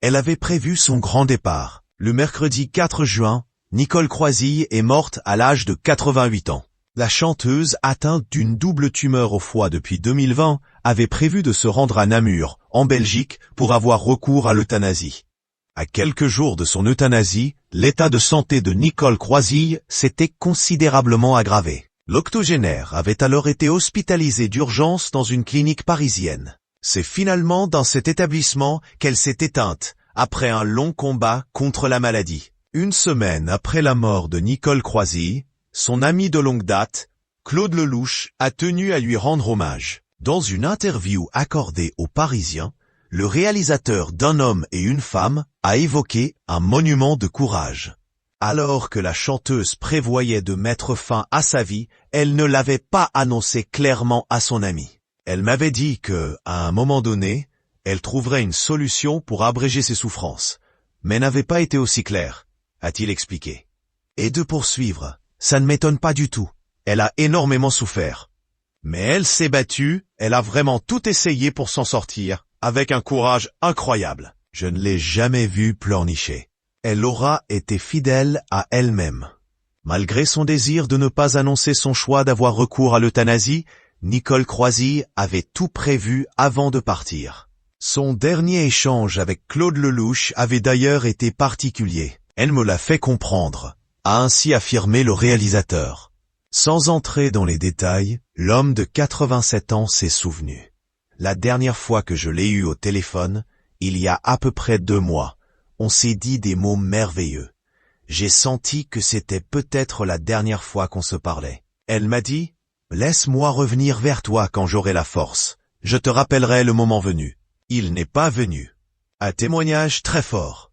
Elle avait prévu son grand départ. Le mercredi 4 juin, Nicole Croisille est morte à l'âge de 88 ans. La chanteuse, atteinte d'une double tumeur au foie depuis 2020, avait prévu de se rendre à Namur, en Belgique, pour avoir recours à l'euthanasie. À quelques jours de son euthanasie, l'état de santé de Nicole Croisille s'était considérablement aggravé. L'octogénaire avait alors été hospitalisée d'urgence dans une clinique parisienne. C'est finalement dans cet établissement qu'elle s'est éteinte, après un long combat contre la maladie. Une semaine après la mort de Nicole Croisille, son ami de longue date, Claude Lelouch, a tenu à lui rendre hommage. Dans une interview accordée aux Parisiens, le réalisateur d'Un homme et une femme a évoqué un monument de courage. Alors que la chanteuse prévoyait de mettre fin à sa vie, elle ne l'avait pas annoncé clairement à son ami. Elle m'avait dit que, à un moment donné, elle trouverait une solution pour abréger ses souffrances, mais n'avait pas été aussi claire, a-t-il expliqué. Et de poursuivre, ça ne m'étonne pas du tout. Elle a énormément souffert. Mais elle s'est battue, elle a vraiment tout essayé pour s'en sortir, avec un courage incroyable. Je ne l'ai jamais vue pleurnicher. Elle aura été fidèle à elle-même. Malgré son désir de ne pas annoncer son choix d'avoir recours à l'euthanasie, Nicole Croisille avait tout prévu avant de partir. Son dernier échange avec Claude Lelouch avait d'ailleurs été particulier. Elle me l'a fait comprendre, a ainsi affirmé le réalisateur. Sans entrer dans les détails, l'homme de 87 ans s'est souvenu. La dernière fois que je l'ai eu au téléphone, il y a à peu près 2 mois, on s'est dit des mots merveilleux. J'ai senti que c'était peut-être la dernière fois qu'on se parlait. Elle m'a dit, « Laisse-moi revenir vers toi quand j'aurai la force. Je te rappellerai le moment venu. » Il n'est pas venu. Un témoignage très fort.